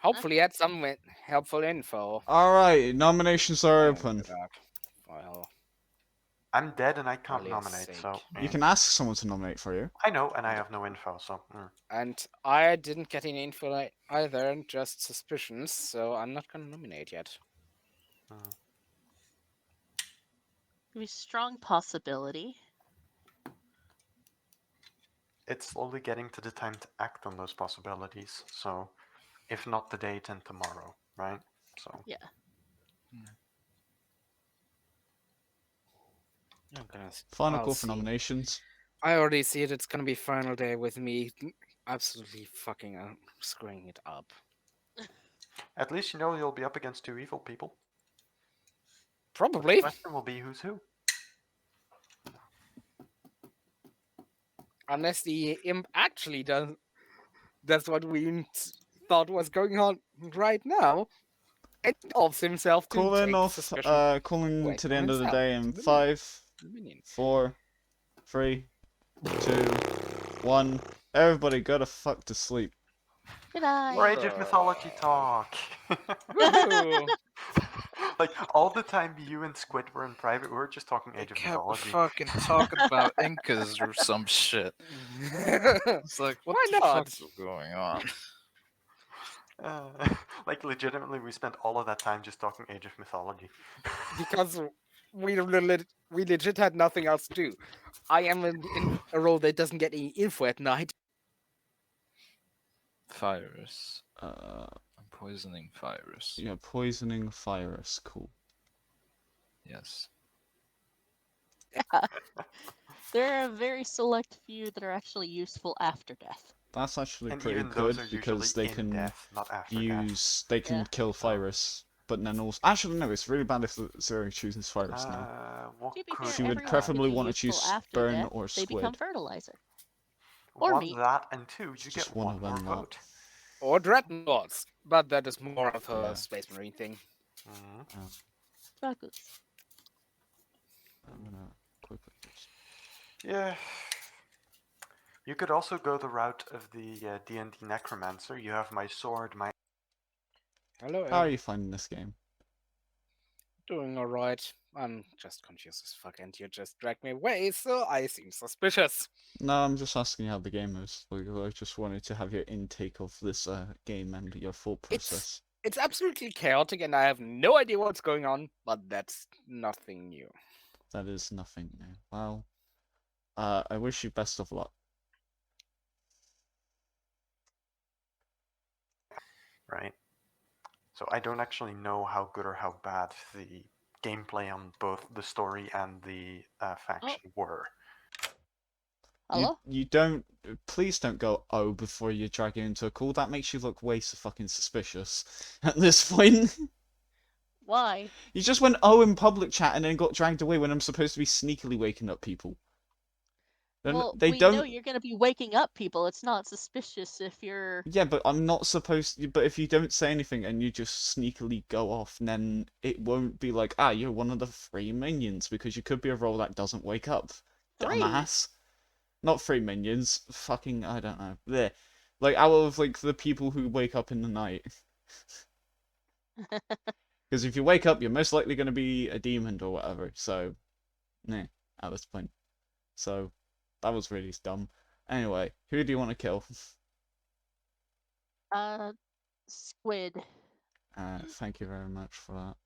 E: Hopefully, had some helpful info.
B: Alright, nominations are
E: Oh,
B: open.
E: God. Well,
A: I'm dead and I can't
E: Ali's
A: nominate, so
E: sake.
B: You can ask someone to nominate for you.
A: I know, and I have no info, so
E: and I didn't get any info either, just suspicions, so I'm not gonna nominate yet.
D: A strong possibility.
A: it's slowly getting to the time to act on those possibilities. So, if not today, then tomorrow, right? So
D: Yeah.
E: I'm gonna.
B: Final
E: I'll
B: call for
E: see.
B: nominations.
E: I already see it. It's gonna be final day with me absolutely fucking screwing it up.
A: at least you know you'll be up against 2 evil people.
E: Probably.
A: The question will be who's who.
E: Unless the imp actually does. That's what we thought was going on right now. And offs himself to
B: Calling
E: take
B: off,
E: suspicion
B: calling
E: away
B: to the
E: from
B: end of the
E: himself,
B: day
E: to
B: in
E: the
B: 5,
E: minion.
B: 4, 3, 2, 1. Everybody go to fuck to sleep.
D: Good night.
A: More Age of Mythology talk.
E: Woohoo!
A: Like all the time you and Squid were in private, we were just talking
F: They
A: Age of
F: kept
A: Mythology.
F: fucking talking about Incas or some shit. It's like, what
E: Why
F: the
E: not?
F: fuck is going on?
A: Like legitimately, we spent all of that time just talking Age of Mythology.
E: Because we legit had nothing else to do. I am in a role that doesn't get any info at night.
F: Thyrus.
B: Uh,
F: I'm poisoning Thyrus.
B: yeah, poisoning Thyrus. Cool.
F: Yes.
D: There are a very select few that are actually useful after death.
B: That's actually
A: And
B: pretty
A: even
B: good
A: those are
B: because
A: usually
B: they
A: in
B: can
A: death, not after death.
B: use. They can
D: Yeah.
B: kill Thyrus, but then also. Actually, no, it's really bad if Zira chooses Thyrus now.
A: What
D: To be
A: could
D: fair,
B: She would
D: everyone
B: preferably
D: can be
B: want to
D: useful
B: choose
D: after
B: Burn
D: death.
B: or
D: They become
B: Squid.
D: fertilizer. Or
A: one
D: meat.
A: that, and 2,
B: It's
A: you
B: just
A: get
B: one
A: one
B: of
A: more
B: them, not-
A: vote.
E: Or dreadnoughts. But that is more of a
B: Yeah.
E: Space Marine thing.
A: Mhm.
D: Focus.
B: I'm gonna quickly just.
A: Yeah. You could also go the route of the D&D Necromancer. You have my sword, my...
E: Hello,
B: How are you finding this game?
E: Doing alright. I'm just confused as fuck, and you just dragged me away, so I seem suspicious.
B: No, I'm just asking how the game is. Like, I just wanted to have your intake of this game and your thought process.
E: It's absolutely chaotic, and I have no idea what's going on, but that's nothing new.
B: That is nothing new. Well, I wish you best of luck.
A: Right. So I don't actually know how good or how bad the gameplay on both the story and the faction were.
D: Hello?
B: You don't. Please don't go oh before you drag it into a call. That makes you look way so fucking suspicious at this point.
D: Why?
B: You just went oh in public chat and then got dragged away when I'm supposed to be sneakily waking up people.
D: Well,
B: They
D: we
B: don't.
D: know you're gonna be waking up people. It's not suspicious if you're.
B: Yeah, but I'm not supposed to. But if you don't say anything and you just sneakily go off, then it won't be like, ah, you're one of the 3 minions, because you could be a role that doesn't wake up.
D: 3.
B: Dumbass. Not 3 minions. Fucking, I don't know. There. Like, out of, like, the people who wake up in the night. Because if you wake up, you're most likely going to be a demon or whatever. So, nah, at this point. So, that was really dumb. Anyway, who do you want to kill?
D: Squid.
B: Thank you very much for that.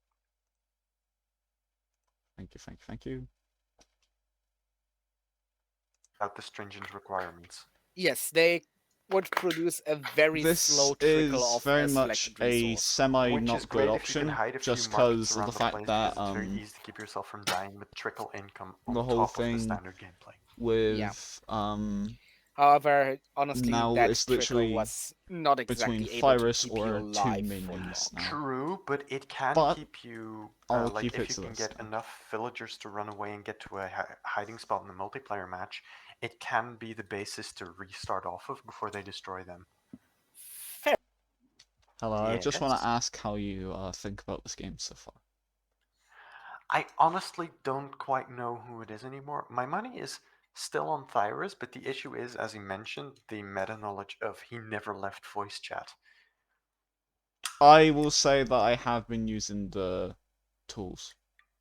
B: Thank you, thank you, thank you.
A: About the stringent requirements.
E: Yes, they would produce a very
B: This
E: slow
B: is
E: trickle of
B: very
E: a
B: much
E: selected
B: a
E: resource.
B: semi
A: Which
B: not
A: is
B: good
A: great if you can
B: option,
A: hide a
B: just
A: few markets
B: because of
A: around
B: the
A: the
B: fact
A: place,
B: that
A: because it's very easy to keep yourself from dying with trickle income on
B: the whole
A: top of the
B: thing
A: standard gameplay.
B: with
E: However, honestly,
B: now
E: that
B: it's
E: trickle
B: literally
E: was not
B: between
E: exactly able to
B: Thyrus
E: keep you
B: or 2
E: alive for
B: minions
E: long.
B: now.
A: True, but it can
B: But
A: keep you,
B: I'll
A: like,
B: keep it
A: if you
B: to
A: can
B: this
A: get
B: then.
A: enough villagers to run away and get to a hiding spot in a multiplayer match, it can be the basis to restart off of before they destroy them.
E: Fair.
B: Hello, I just want
A: Yes.
B: to ask how you think about this game so far.
A: I honestly don't quite know who it is anymore. My money is still on Thyrus, but the issue is, as he mentioned, the meta knowledge of he never left voice chat.
B: I will say that I have been using the tools.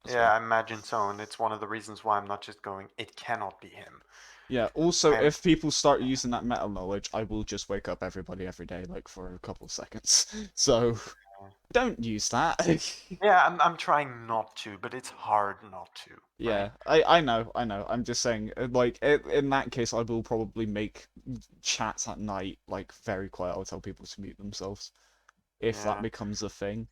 A: Yeah, I imagine so, and it's one of the reasons why I'm not just going, it cannot be him.
B: Yeah, also,
A: I'm-
B: if people start using that meta knowledge, I will just wake up everybody every day, like, for a couple of seconds. So, don't use that.
A: Yeah, I'm trying not to, but it's hard not to.
B: Yeah,
A: Right?
B: I know. I'm just saying, like, in that case, I will probably make chats at night, like, very quiet. I'll tell people to mute themselves, if that
A: Yeah.
B: becomes a thing.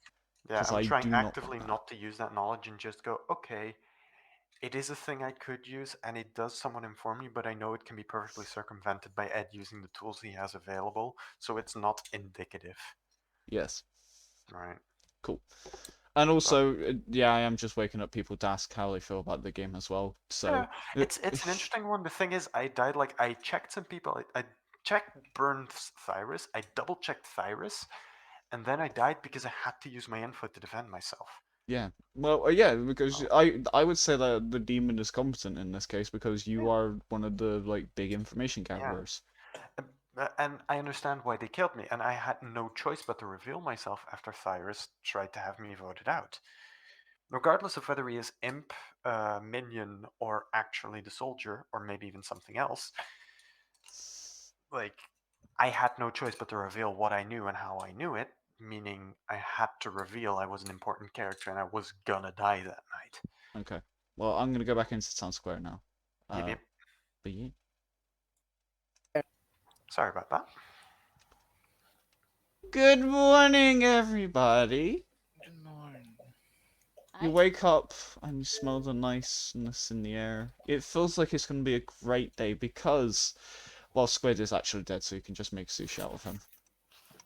A: Yeah,
B: 'Cause
A: I'm
B: I
A: trying
B: do not want
A: actively
B: that.
A: not to use that knowledge and just go, okay, it is a thing I could use, and it does somewhat inform me, but I know it can be perfectly circumvented by Ed using the tools he has available, so it's not indicative.
B: Yes.
A: Right.
B: Cool. And also, yeah, I am just waking up people to ask how they feel about the game as well. So
A: Yeah, it's an interesting one. The thing is, I died, like, I checked some people, I checked Burn's Thyrus, I double checked Thyrus, and then I died because I had to use my info to defend myself.
B: Yeah, well, yeah, because I would say that the demon is competent in this case because you are one of the like big information gatherers.
A: And I understand why they killed me, and I had no choice but to reveal myself after Thyrus tried to have me voted out. Regardless of whether he is imp, minion, or actually the soldier, or maybe even something else, like, I had no choice but to reveal what I knew and how I knew it, meaning I had to reveal I was an important character and I was gonna die that night.
B: Okay, well, I'm gonna go back into town square now.
A: Yep.
B: But yeah.
A: Sorry about that.
B: Good morning, everybody.
F: Good morning.
B: You wake up and you smell the niceness in the air. It feels like it's gonna be a great day because, well, Squid is actually dead, so you can just make sushi out of him.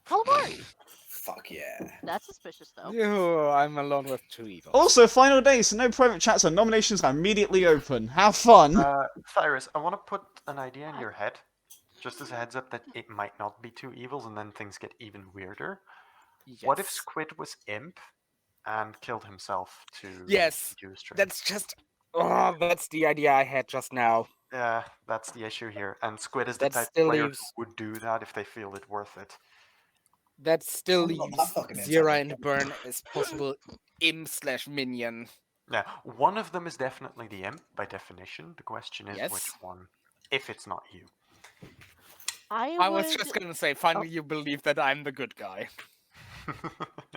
D: Calamari!
C: Fuck yeah.
D: That's suspicious, though.
E: Ew, I'm alone with 2 evils.
B: Also, final day, so no private chats, so nominations are immediately open. Have fun!
A: Cyrus, I want to put an idea in your head, just as a heads up that it might not be 2 evils and then things get even weirder. What if
E: Yes.
A: Squid was imp and killed himself to
E: Yes,
A: do a stream?
E: that's just. Oh, that's the idea I had just now.
A: Yeah, that's the issue here. And Squid is the
E: That
A: type
E: still
A: of player
E: leaves.
A: who would do that if they feel it worth it.
E: That still
C: I'm not
E: leaves
C: that fucking
E: Zira
C: intelligent.
E: and Burn as possible imp/minion.
A: Now, one of them is definitely the imp by definition. The question is which
E: Yes.
A: one, if it's not you.
E: I was just gonna say, finally you believe that I'm the good guy.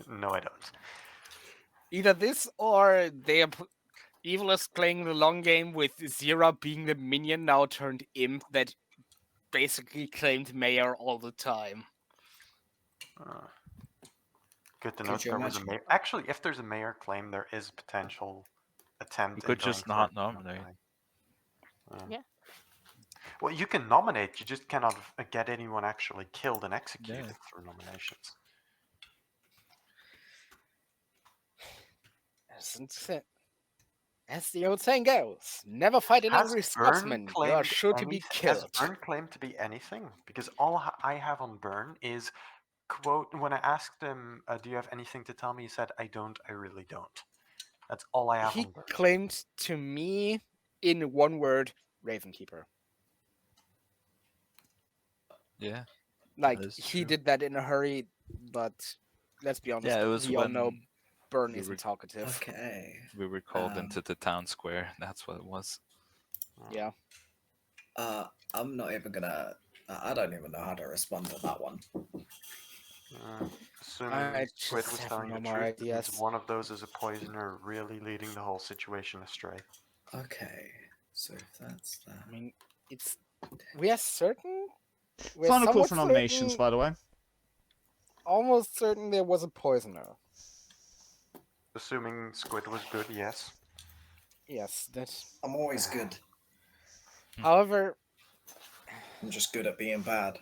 A: No, I don't.
E: Either this or Evil is playing the long game with Zira being the minion now turned imp that basically claimed mayor all the time.
A: Good to
C: Could
A: note
C: you
A: there was a
C: imagine?
A: mayor. Actually, if there's a mayor claim, there is potential attempt.
F: You could
A: in going
F: just
A: for
F: not
A: it
F: nominate.
D: Yeah.
A: Well, you can nominate. You just cannot get anyone actually killed and executed
F: Yeah.
A: through nominations.
E: As the old saying goes, never fight an
A: Has
E: angry
A: Burn
E: Scotsman. You are
A: claimed
E: sure to be
A: Has
E: killed.
A: Burn claimed to be anything? Because all I have on Burn is quote. When I asked him, "Do you have anything to tell me?" He said, "I don't. I really don't." That's all I have
E: He
A: on Burn.
E: claimed to me, in one word, Ravenkeeper.
F: Yeah.
E: Like,
F: is
E: he
F: true.
E: did that in a hurry, but let's be honest,
F: Yeah, it was
E: we all know
F: when
E: Burn
F: we
E: isn't
F: were-
E: talkative.
C: Okay.
F: we were called
C: Um,
F: into the town square. That's what it was.
E: Yeah.
C: I'm not even gonna. I don't even know how to respond to that one.
A: Assuming
E: I
A: Squid
E: just
A: was
E: have
A: telling
E: no
A: the
E: more
A: truth, it means
E: ideas.
A: one of those is a poisoner, really leading the whole situation astray.
C: Okay, so if that's that,
E: I mean, we are certain. We're
B: Final call
E: somewhat
B: for nominations,
E: certain,
B: by the way.
E: almost certain there was a poisoner.
A: Assuming Squid was good, yes.
E: Yes, that.
C: I'm always good.
E: However,
C: I'm just good at being bad.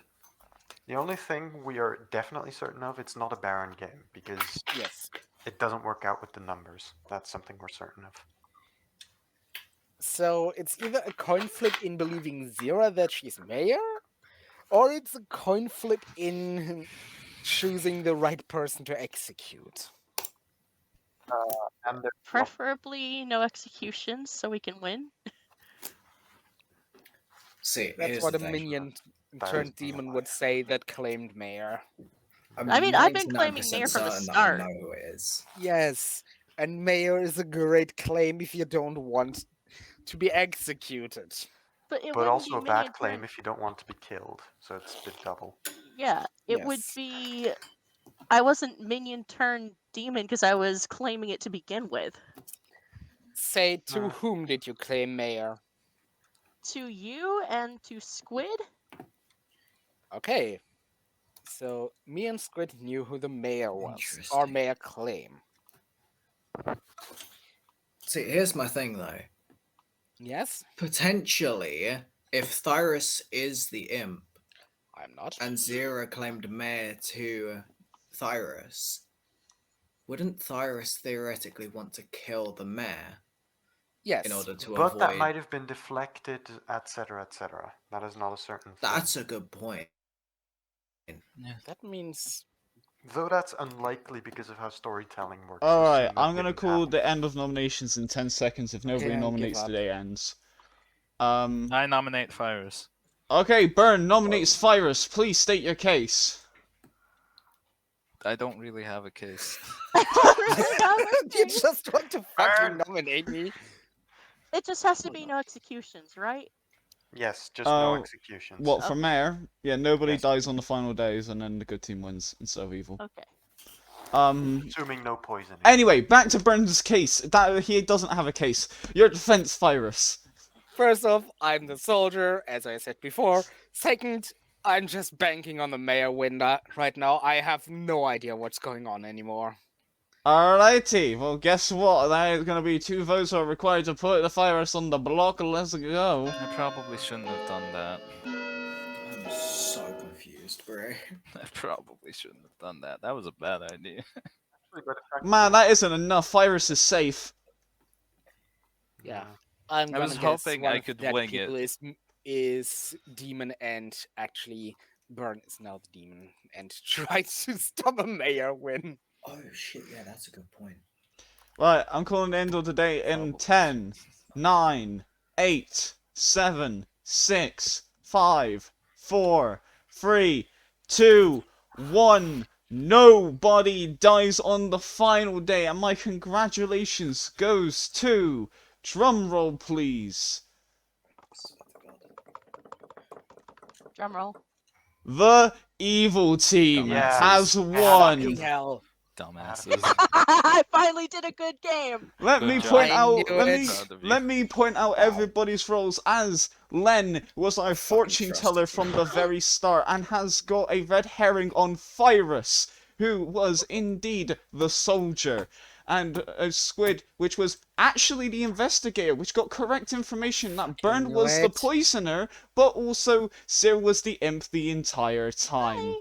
A: The only thing we are definitely certain of, it's not a Baron game, because
E: yes.
A: it doesn't work out with the numbers. That's something we're certain of.
E: So it's either a coin flip in believing Zira that she's mayor, or it's a coin flip in choosing the right person to execute.
A: And
D: Preferably no executions so we can win.
C: See,
E: That's
C: here's
E: what
C: the
E: a
C: thing.
E: minion
A: Thyrus
E: turned
A: being
E: demon
A: alive.
E: would say that claimed mayor.
C: I'm
D: I mean, I've been claiming
C: 99%
D: mayor from the
C: certain that
D: start.
C: I know who it is.
E: Yes, and mayor is a great claim if you don't want to be executed.
D: But it
A: But
D: wouldn't
A: also
D: be
A: a bad
D: minion
A: claim
D: turn.
A: if you don't want to be killed, so it's a bit double.
D: Yeah, it would
E: Yes.
D: be. I wasn't minion turn demon because I was claiming it to begin with.
E: Say, to whom did you claim mayor?
D: To you and to Squid.
E: Okay. So me and Squid knew who the mayor was. Our
C: Interesting.
E: mayor claim.
C: See, here's my thing though.
E: Yes?
C: Potentially, if Thyrus is the imp
E: I'm not.
C: and Zira claimed mayor to Thyrus, wouldn't Thyrus theoretically want to kill the mayor
E: Yes.
C: in order to
A: But
C: avoid?
A: that might have been deflected, etc., etc. That is not a certain thing.
C: That's a good point.
E: That means
A: Though that's unlikely because of how storytelling works.
B: Alright,
A: Assume it
B: I'm gonna
A: didn't
B: call
A: happen.
B: the end of nominations in 10 seconds. If nobody
E: I give
B: nominates,
E: up.
B: the day ends.
F: I nominate Thyrus.
B: Okay, Burn nominates Thyrus. Please state your case.
F: I don't really have a case.
E: you just want to fucking
A: Burn.
E: nominate me.
D: It just has to be no executions, right?
A: Yes, just no
B: Uh,
A: executions.
B: What, for
D: Okay.
B: mayor? Yeah, nobody
A: Yes.
B: dies on the final days, and then the good team wins instead of evil.
D: Okay.
A: Assuming no poisoning.
B: Anyway, back to Burn's case. That he doesn't have a case. Your defense, Thyrus.
E: First off, I'm the soldier, as I said before. Second, I'm just banking on the mayor win right now. I have no idea what's going on anymore.
B: Alrighty, well guess what? There's gonna be 2 votes are required to put the Thyrus on the block. Let's go.
F: I probably shouldn't have done that.
C: I'm so confused, bro.
F: I probably shouldn't have done that. That was a bad idea.
B: Man, that isn't enough. Thyrus is safe.
E: Yeah. I'm
F: I
E: gonna
F: was
E: guess
F: hoping
E: one
F: I
E: of
F: could
E: that
F: wing
E: people
F: it.
E: is demon, and actually Burn is now the demon and tries to stop a mayor win.
C: Oh shit, yeah, that's a good point.
B: Right, I'm calling the end of the day in
F: Probably.
B: 10, 9, 8, 7, 6, 5, 4, 3, 2, 1. Nobody dies on the final day, and my congratulations goes to, drumroll please,
D: Drum roll.
B: the evil team
A: Yes.
B: has
E: Fucking
B: won.
E: hell.
F: Dumbasses.
D: I finally did a good game.
B: Let
F: Good
B: me
F: job.
B: point
E: I
B: out.
E: knew
B: Let
E: it.
B: me
F: Proud of you.
B: let me point out everybody's roles. As Len was our fortune
C: trusted
B: teller
C: you.
B: from the very start, and has got a red herring on Thyrus, who was indeed the soldier, and Squid, which was actually the investigator, which got correct information that Burn
E: knew
B: was the
E: it.
B: poisoner, but also Zira was the imp the entire time.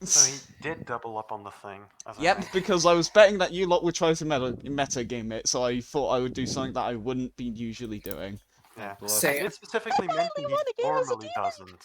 A: So he did double up on the thing. As I
B: Yep,
A: mentioned.
B: because I was betting that you lot would try to meta game it, so I thought I would do something that I wouldn't be usually doing.
A: Yeah.
F: Bluff.
C: Say
A: It specifically mentioned
D: only
A: he
D: won a game as a
A: normally doesn't.